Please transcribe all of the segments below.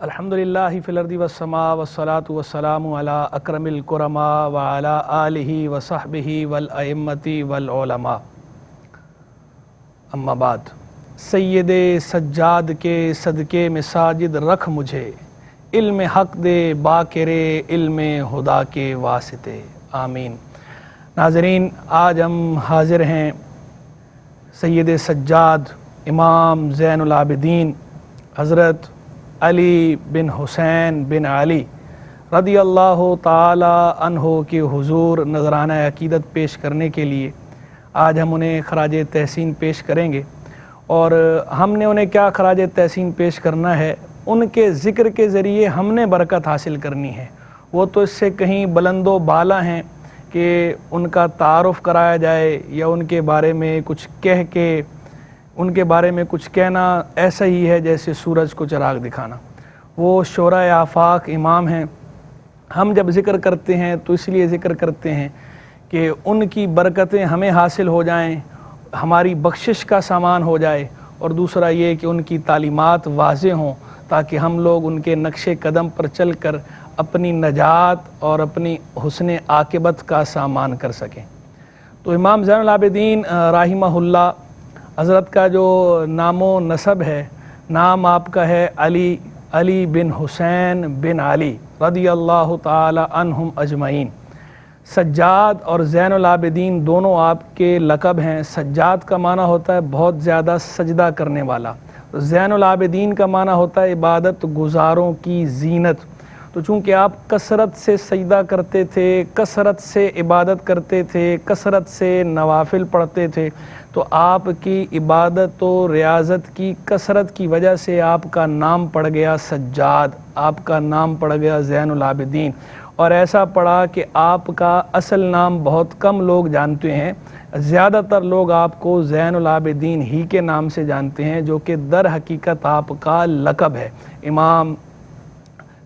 الحمدللہ فی الارض والسماء والصلاة والسلام علی اکرم الکرماء وعلی آلہ وصحبہ والائمۃ والعلماء، اما بعد۔ سید سجاد کے صدقے میں ساجد رکھ مجھے، علم حق دے باکرے علم خدا کے واسطے، آمین۔ ناظرین، آج ہم حاضر ہیں سید سجاد امام زین العابدین حضرت علی بن حسین بن علی رضی اللہ تعالی عنہ کے حضور نذرانہ عقیدت پیش کرنے کے لیے آج ہم انہیں خراج تحسین پیش کریں گے۔ اور ہم نے انہیں کیا خراج تحسین پیش کرنا ہے؟ ان کے ذکر کے ذریعے ہم نے برکت حاصل کرنی ہے۔ وہ تو اس سے کہیں بلند و بالا ہیں کہ ان کا تعارف کرایا جائے یا ان کے بارے میں کچھ کہہ کے ان کے بارے میں کچھ کہنا ایسا ہی ہے جیسے سورج کو چراغ دکھانا۔ وہ شورائے آفاق امام ہیں۔ ہم جب ذکر کرتے ہیں تو اس لیے ذکر کرتے ہیں کہ ان کی برکتیں ہمیں حاصل ہو جائیں، ہماری بخشش کا سامان ہو جائے، اور دوسرا یہ کہ ان کی تعلیمات واضح ہوں تاکہ ہم لوگ ان کے نقش قدم پر چل کر اپنی نجات اور اپنی حسن عاقبت کا سامان کر سکیں۔ تو امام زین العابدین رحمہ اللہ حضرت کا جو نام و نسب ہے، نام آپ کا ہے علی بن حسین بن علی رضی اللہ تعالی عنہم اجمعین۔ سجاد اور زین العابدین دونوں آپ کے لقب ہیں۔ سجاد کا معنی ہوتا ہے بہت زیادہ سجدہ کرنے والا، زین العابدین کا معنی ہوتا ہے عبادت گزاروں کی زینت۔ تو چونکہ آپ کثرت سے سجدہ کرتے تھے، کثرت سے عبادت کرتے تھے، کثرت سے نوافل پڑھتے تھے، تو آپ کی عبادت و ریاضت کی کثرت کی وجہ سے آپ کا نام پڑ گیا سجاد، آپ کا نام پڑ گیا زین العابدین۔ اور ایسا پڑا کہ آپ کا اصل نام بہت کم لوگ جانتے ہیں، زیادہ تر لوگ آپ کو زین العابدین ہی کے نام سے جانتے ہیں، جو کہ در حقیقت آپ کا لقب ہے۔ امام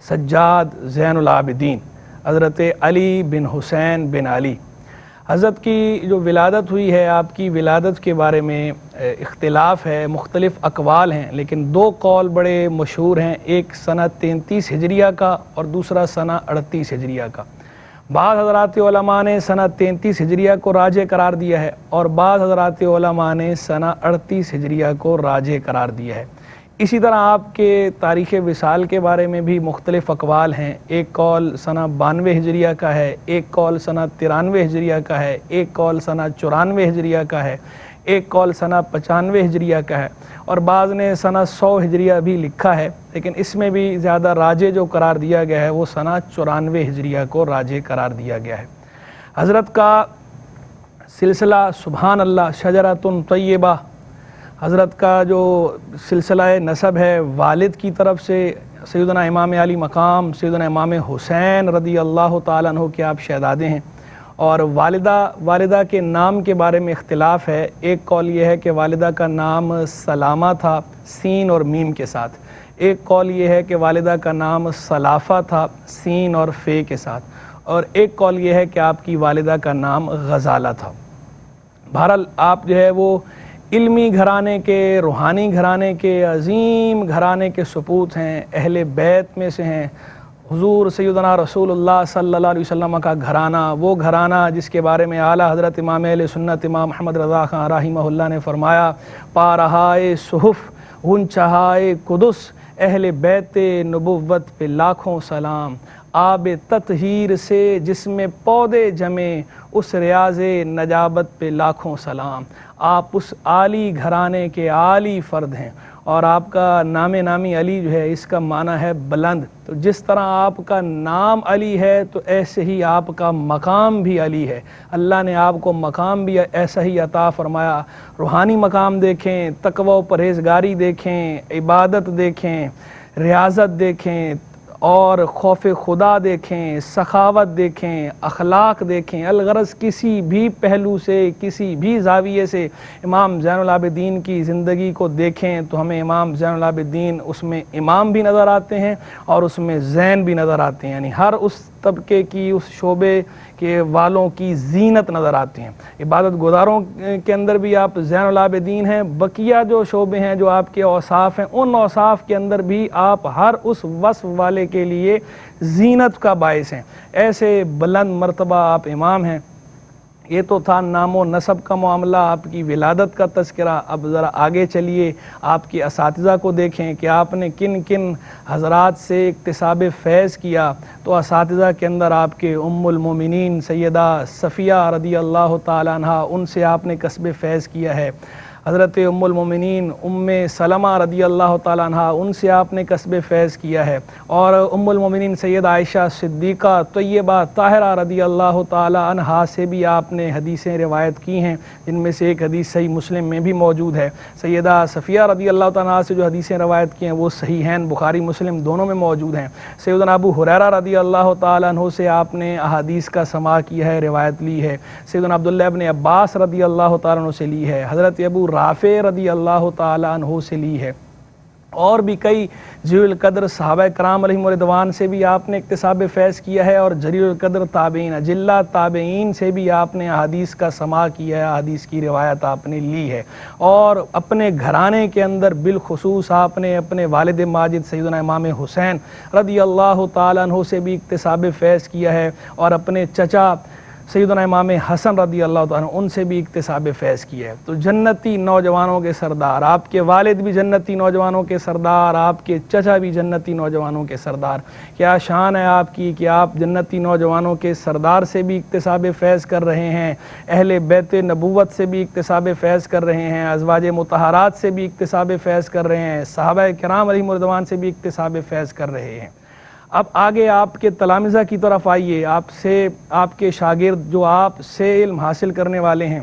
سجاد زین العابدین حضرت علی بن حسین بن علی۔ حضرت کی جو ولادت ہوئی ہے، آپ کی ولادت کے بارے میں اختلاف ہے، مختلف اقوال ہیں، لیکن دو قول بڑے مشہور ہیں، ایک سنہ 33 ہجریہ کا اور دوسرا سنہ 38 ہجریہ کا۔ بعض حضرات علماء نے سنہ 33 ہجریہ کو راجح قرار دیا ہے اور بعض حضرات علماء نے سنہ 38 ہجریہ کو راجح قرار دیا ہے۔ اسی طرح آپ کے تاریخ وصال کے بارے میں بھی مختلف اقوال ہیں، ایک قول سنہ 92 ہجریہ کا ہے، ایک قول سنہ 93 ہجریہ کا ہے، ایک قول سنہ 94 ہجریہ کا ہے، ایک قول سنہ 95 ہجریہ کا ہے، اور بعض نے سنہ 100 ہجریہ بھی لکھا ہے، لیکن اس میں بھی زیادہ راجح جو قرار دیا گیا ہے وہ سنہ 94 ہجریہ کو راجح قرار دیا گیا ہے۔ حضرت کا سلسلہ سبحان اللہ شجرۃ طیبہ، حضرت کا جو سلسلہ نسب ہے والد کی طرف سے سیدنا امام علی مقام سیدنا امام حسین رضی اللہ تعالیٰ عنہ کے آپ شہزادے ہیں، اور والدہ کے نام کے بارے میں اختلاف ہے۔ ایک قول یہ ہے کہ والدہ کا نام سلامہ تھا سین اور میم کے ساتھ، ایک قول یہ ہے کہ والدہ کا نام سلافہ تھا سین اور فے کے ساتھ، اور ایک قول یہ ہے کہ آپ کی والدہ کا نام غزالہ تھا۔ بہرحال آپ جو ہے وہ علمی گھرانے کے، روحانی گھرانے کے، عظیم گھرانے کے سپوت ہیں، اہل بیت میں سے ہیں۔ حضور سیدنا رسول اللہ صلی اللہ علیہ وسلم کا گھرانہ، وہ گھرانہ جس کے بارے میں اعلیٰ حضرت امام اہل سنت امام محمد رضا خان رحمہ اللہ نے فرمایا، پارہائے صحف غنچہائے قدس، اہل بیت نبوت پہ لاکھوں سلام، آب تطہیر سے جس میں پودے جمے، اس ریاض نجابت پہ لاکھوں سلام۔ آپ اس عالی گھرانے کے عالی فرد ہیں، اور آپ کا نامی علی جو ہے اس کا معنی ہے بلند۔ تو جس طرح آپ کا نام علی ہے تو ایسے ہی آپ کا مقام بھی علی ہے، اللہ نے آپ کو مقام بھی ایسا ہی عطا فرمایا۔ روحانی مقام دیکھیں، تقوی و پرہیزگاری دیکھیں، عبادت دیکھیں، ریاضت دیکھیں، اور خوف خدا دیکھیں، سخاوت دیکھیں، اخلاق دیکھیں، الغرض کسی بھی پہلو سے، کسی بھی زاویے سے امام زین العابدین کی زندگی کو دیکھیں تو ہمیں امام زین العابدین اس میں امام بھی نظر آتے ہیں اور اس میں زین بھی نظر آتے ہیں، یعنی ہر اس طبقے کی اس شعبے کے والوں کی زینت نظر آتی ہیں۔ عبادت گزاروں کے اندر بھی آپ زین العابدین ہیں، بقیہ جو شعبے ہیں جو آپ کے اوصاف ہیں ان اوصاف کے اندر بھی آپ ہر اس وصف والے کے لیے زینت کا باعث ہیں۔ ایسے بلند مرتبہ آپ امام ہیں۔ یہ تو تھا نام و نسب کا معاملہ، آپ کی ولادت کا تذکرہ۔ اب ذرا آگے چلیے، آپ کے اساتذہ کو دیکھیں کہ آپ نے کن کن حضرات سے اکتساب فیض کیا۔ تو اساتذہ کے اندر آپ کے ام المومنین سیدہ صفیہ رضی اللہ تعالیٰ عنہ، ان سے آپ نے کسب فیض کیا ہے۔ حضرت ام المومنین ام سلمہ رضی اللہ تعالیٰ عنہ، ان سے آپ نے کسب فیض کیا ہے۔ اور ام المومنین سید عائشہ صدیقہ طیبہ طاہرہ رضی اللہ تعالیٰ عنہ سے بھی آپ نے حدیثیں روایت کی ہیں، جن میں سے ایک حدیث صحیح مسلم میں بھی موجود ہے۔ سیدہ صفیہ رضی اللہ تعالیٰ عنہ سے جو حدیثیں روایت کی ہیں وہ صحیحین بخاری مسلم دونوں میں موجود ہیں۔ سیدنا ابو ہریرہ رضی اللہ تعالیٰ عنہ سے آپ نے احادیث کا سماع کیا ہے، روایت لی ہے۔ سیدنا عبداللہ ابن عباس رضی اللہ تعالیٰ عنہ سے لی ہے۔ حضرت ابو رافع رضی اللہ تعالیٰ عنہ سے لی ہے۔ اور بھی کئی جلیل القدر صحابہ کرام علیہم رضوان سے بھی آپ نے اکتساب فیض کیا ہے، اور جلیل القدر تابعین اجلہ تابعین سے بھی آپ نے احادیث کا سماع کیا ہے، احادیث کی روایت آپ نے لی ہے۔ اور اپنے گھرانے کے اندر بالخصوص آپ نے اپنے والد ماجد سیدنا امام حسین رضی اللہ تعالیٰ عنہ سے بھی اکتساب فیض کیا ہے، اور اپنے چچا سیدنا امام حسن رضی اللہ تعالیٰ عنہ ان سے بھی اکتساب فیض کیا ہے۔ تو جنتی نوجوانوں کے سردار، آپ کے والد بھی جنتی نوجوانوں کے سردار، آپ کے چچا بھی جنتی نوجوانوں کے سردار۔ کیا شان ہے آپ کی کہ آپ جنتی نوجوانوں کے سردار سے بھی اکتساب فیض کر رہے ہیں، اہل بیت نبوت سے بھی اکتساب فیض کر رہے ہیں، ازواج مطہرات سے بھی اکتساب فیض کر رہے ہیں، صحابہ کرام علیہم رضوان سے بھی اکتساب فیض کر رہے ہیں۔ اب آگے آپ کے تلامذہ کی طرف آئیے۔ آپ کے شاگرد جو آپ سے علم حاصل کرنے والے ہیں،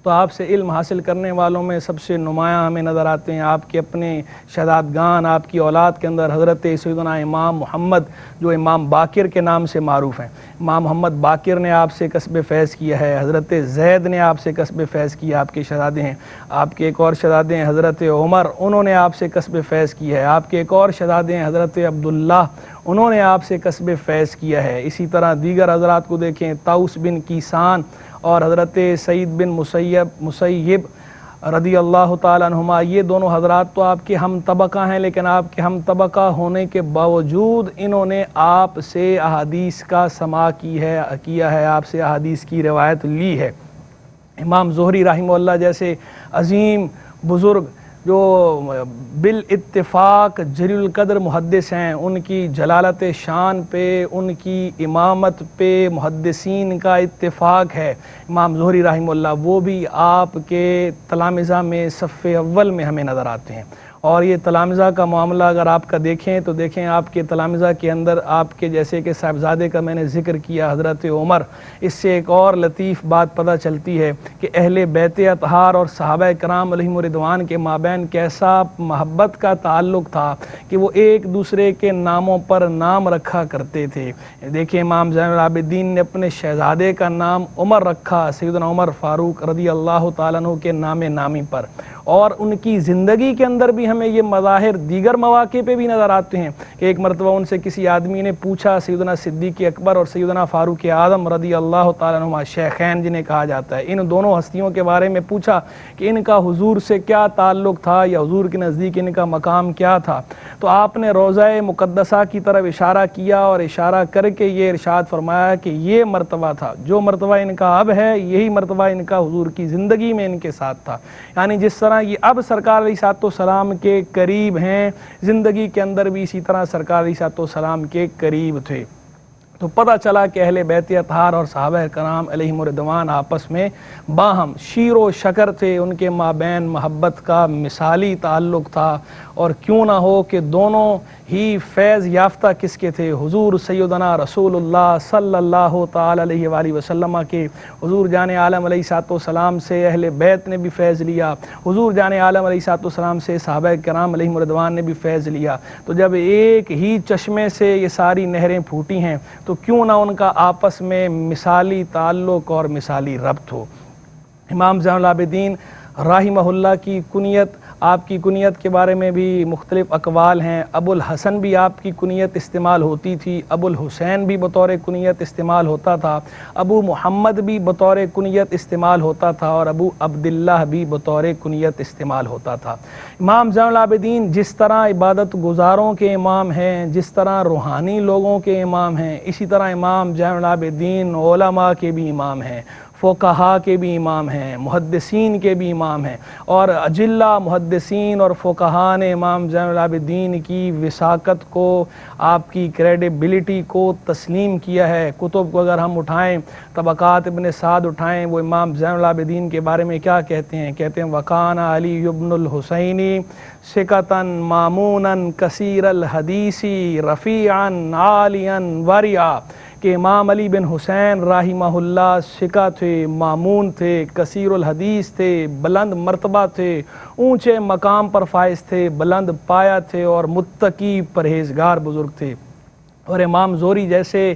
تو آپ سے علم حاصل کرنے والوں میں سب سے نمایاں ہمیں نظر آتے ہیں آپ کے اپنے شہزادگان، آپ کی اولاد کے اندر حضرت سیدنا امام محمد جو امام باقر کے نام سے معروف ہیں۔ امام محمد باقر نے آپ سے کسب فیض کیا ہے، حضرت زید نے آپ سے کسب فیض کیا، آپ کے شہزادے ہیں۔ آپ کے ایک اور شہزادے ہیں حضرت عمر، انہوں نے آپ سے کسب فیض کیا ہے۔ آپ کے ایک اور شہزادے ہیں حضرت عبداللہ، انہوں نے آپ سے کسب فیض کیا ہے۔ اسی طرح دیگر حضرات کو دیکھیں، طاؤس بن کیسان اور حضرت سعید بن مسیب رضی اللہ تعالیٰ عنہما، یہ دونوں حضرات تو آپ کے ہم طبقہ ہیں، لیکن آپ کے ہم طبقہ ہونے کے باوجود انہوں نے آپ سے احادیث کا سماع کیا ہے، آپ سے احادیث کی روایت لی ہے۔ امام زہری رحمہ اللہ جیسے عظیم بزرگ جو بالاتفاق جلیل القدر محدث ہیں، ان کی جلالت شان پہ، ان کی امامت پہ محدثین کا اتفاق ہے۔ امام زہری رحمہ اللہ وہ بھی آپ کے تلامذہ میں صف اول میں ہمیں نظر آتے ہیں۔ اور یہ تلامذہ کا معاملہ اگر آپ کا دیکھیں تو دیکھیں آپ کے تلامذہ کے اندر آپ کے جیسے کہ صاحبزادے کا میں نے ذکر کیا حضرت عمر، اس سے ایک اور لطیف بات پتہ چلتی ہے کہ اہل بیت اطہار اور صحابہ کرام علیہم رضوان کے مابین کیسا محبت کا تعلق تھا کہ وہ ایک دوسرے کے ناموں پر نام رکھا کرتے تھے۔ دیکھیں امام زین العابدین نے اپنے شہزادے کا نام عمر رکھا، سیدنا عمر فاروق رضی اللہ تعالیٰ عنہ کے نام نامی پر۔ اور ان کی زندگی کے اندر بھی ہمیں یہ مظاہر دیگر مواقع پہ بھی نظر آتے ہیں کہ ایک مرتبہ ان سے کسی آدمی نے پوچھا، سیدنا صدیق اکبر اور سیدنا فاروق اعظم رضی اللہ تعالیٰ عنہ شیخین جنہیں کہا جاتا ہے، ان دونوں ہستیوں کے بارے میں پوچھا کہ ان کا حضور سے کیا تعلق تھا یا حضور کے نزدیک ان کا مقام کیا تھا، تو آپ نے روضہ مقدسہ کی طرف اشارہ کیا اور اشارہ کر کے یہ ارشاد فرمایا کہ یہ مرتبہ تھا، جو مرتبہ ان کا اب ہے یہی مرتبہ ان کا حضور کی زندگی میں ان کے ساتھ تھا۔ یعنی جس طرح یہ اب سرکار علیہ السلام کے قریب ہیں، زندگی کے اندر بھی اسی طرح سرکار علیہ السلام کے قریب تھے۔ تو پتہ چلا کہ اہل بیت اطہار اور صحابہ کرام علیہم رضوان آپس میں باہم شیر و شکر تھے، ان کے مابین محبت کا مثالی تعلق تھا۔ اور کیوں نہ ہو کہ دونوں ہی فیض یافتہ کس کے تھے؟ حضور سیدنا رسول اللہ صلی اللہ تعالی علیہ وآلہ وسلم کے۔ حضور جان عالم علیہ السلام سے اہل بیت نے بھی فیض لیا، حضور جان عالم علیہ السلام سے صحابہ کرام علیہم رضوان نے بھی فیض لیا۔ تو جب ایک ہی چشمے سے یہ ساری نہریں پھوٹی ہیں تو کیوں نہ ان کا آپس میں مثالی تعلق اور مثالی ربط ہو۔ امام زین العابدین رحمہ اللہ کی کنیت آپ کی کنیت کے بارے میں بھی مختلف اقوال ہیں۔ ابو الحسن بھی آپ کی کنیت استعمال ہوتی تھی، ابو الحسین بھی بطور کنیت استعمال ہوتا تھا، ابو محمد بھی بطور کنیت استعمال ہوتا تھا، اور ابو عبداللہ بھی بطور کنیت استعمال ہوتا تھا۔ امام زین العابدین جس طرح عبادت گزاروں کے امام ہیں، جس طرح روحانی لوگوں کے امام ہیں، اسی طرح امام زین العابدین علماء کے بھی امام ہیں، فقہاء کے بھی امام ہیں، محدثین کے بھی امام ہیں، اور اجلہ محدثین اور فقہاء نے امام زین العابدین کی وثاقت کو، آپ کی کریڈیبلٹی کو تسلیم کیا ہے۔ کتب کو اگر ہم اٹھائیں، طبقات ابن سعد اٹھائیں، وہ امام زین العابدین کے بارے میں کیا کہتے ہیں؟ کہتے ہیں وَقَانَ عَلِيُّ بْنُ الْحُسَيْنِ ثِقَةً مَامُونًا کثیر الحدیث رفیعًا عالیًا ورعًا، کہ امام علی بن حسین رحمہ اللہ ثقہ تھے، مامون تھے، کثیر الحدیث تھے، بلند مرتبہ تھے، اونچے مقام پر فائز تھے، بلند پایا تھے، اور متقی پرہیزگار بزرگ تھے۔ اور امام زہری جیسے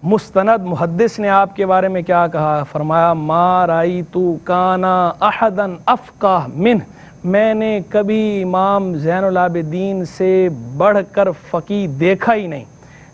مستند محدث نے آپ کے بارے میں کیا کہا؟ فرمایا ما رأیت کان احدا افقہ منہ، میں نے کبھی امام زین العابدین سے بڑھ کر فقیہ دیکھا ہی نہیں۔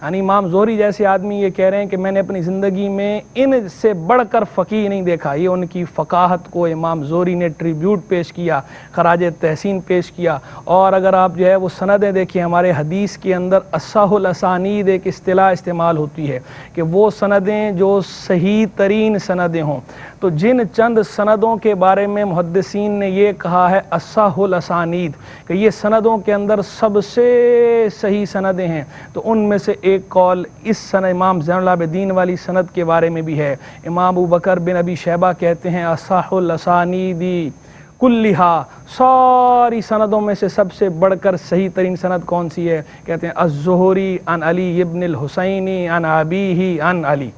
یعنی امام زہری جیسے آدمی یہ کہہ رہے ہیں کہ میں نے اپنی زندگی میں ان سے بڑھ کر فقیہ نہیں دیکھا۔ یہ ان کی فقاہت کو امام زہری نے ٹریبیوٹ پیش کیا، خراج تحسین پیش کیا۔ اور اگر آپ جو ہے وہ سندیں دیکھیں، ہمارے حدیث کے اندر اصح الاسانید ایک اصطلاح استعمال ہوتی ہے کہ وہ سندیں جو صحیح ترین سندیں ہوں۔ تو جن چند سندوں کے بارے میں محدثین نے یہ کہا ہے اصح الاسانید کہ یہ سندوں کے اندر سب سے صحیح سندیں ہیں، تو ان میں سے ایک قول اس سند امام زین العابدین والی سند کے بارے میں بھی ہے۔ امام ابو بکر بن ابی شیبہ کہتے ہیں اصح الاسانید کلھا، ساری سندوں میں سے سب سے بڑھ کر صحیح ترین سند کون سی ہے؟ کہتے ہیں الزہری عن علی ابن الحسین عن ابیہ عن علی،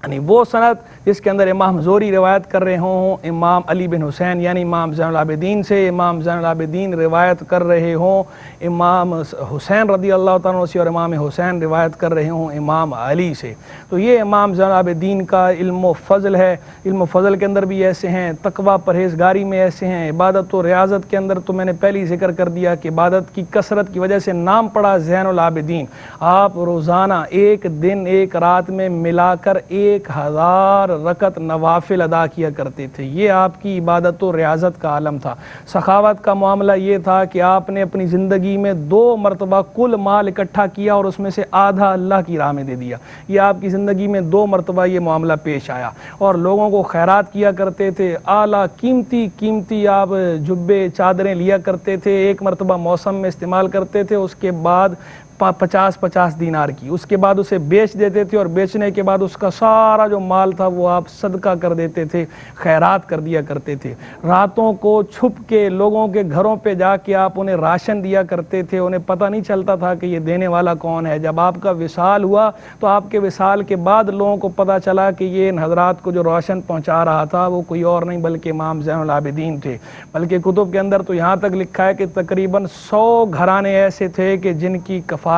یعنی وہ سند جس کے اندر امام زہری روایت کر رہے ہوں امام علی بن حسین یعنی امام زین العابدین سے، امام زین العابدین روایت کر رہے ہوں امام حسین رضی اللہ تعالیٰ عنہ سے، اور امام حسین روایت کر رہے ہوں امام علی سے۔ تو یہ امام زین العابدین کا علم و فضل ہے۔ علم و فضل کے اندر بھی ایسے ہیں، تقوی پرہیزگاری میں ایسے ہیں، عبادت و ریاضت کے اندر تو میں نے پہلے ہی ذکر کر دیا کہ عبادت کی کثرت کی وجہ سے نام پڑا زین العابدین۔ آپ روزانہ ایک دن ایک رات میں ملا کر 1000 رکعت نوافل ادا کیا کرتے تھے۔ یہ آپ کی عبادت و ریاضت کا عالم تھا۔ سخاوت کا معاملہ یہ تھا کہ آپ نے اپنی زندگی میں 2 مرتبہ کل مال اکٹھا کیا اور اس میں سے آدھا اللہ کی راہ میں دے دیا۔ یہ آپ کی زندگی میں 2 مرتبہ یہ معاملہ پیش آیا، اور لوگوں کو خیرات کیا کرتے تھے۔ اعلیٰ قیمتی آپ جبے چادریں لیا کرتے تھے، ایک مرتبہ موسم میں استعمال کرتے تھے، اس کے بعد 50 دینار کی، اس کے بعد اسے بیچ دیتے تھے، اور بیچنے کے بعد اس کا سارا جو مال تھا وہ آپ صدقہ کر دیتے تھے، خیرات کر دیا کرتے تھے۔ راتوں کو چھپ کے لوگوں کے گھروں پہ جا کے آپ انہیں راشن دیا کرتے تھے، انہیں پتہ نہیں چلتا تھا کہ یہ دینے والا کون ہے۔ جب آپ کا وصال ہوا تو آپ کے وصال کے بعد لوگوں کو پتہ چلا کہ یہ ان حضرات کو جو راشن پہنچا رہا تھا وہ کوئی اور نہیں بلکہ امام زین العابدین تھے۔ بلکہ کتب کے اندر تو یہاں تک لکھا ہے کہ تقریباً 100 گھرانے ایسے تھے کہ جن کی کفالت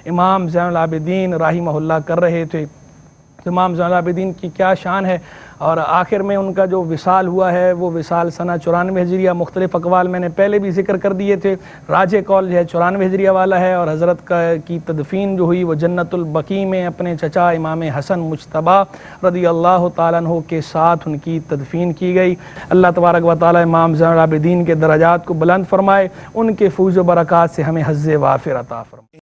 امام زین العابدین رحمہ اللہ کر رہے تھے۔ امام زین العابدین کی کیا شان ہے، اور آخر میں ان کا جو وصال ہوا ہے وہ وصال سنہ 94 ہجریہ، مختلف اقوال میں نے پہلے بھی ذکر کر دیے تھے۔ راجح قول جو ہے 94 ہجریہ والا ہے، اور حضرت کی تدفین جو ہوئی وہ جنت البقیع میں اپنے چچا امام حسن مجتبیٰ رضی اللہ تعالیٰ عنہ کے ساتھ ان کی تدفین کی گئی۔ اللہ تبارک و تعالیٰ امام زین العابدین کے درجات کو بلند فرمائے، ان کے فیض و برکات سے ہمیں حظ وافر عطا فرمائے۔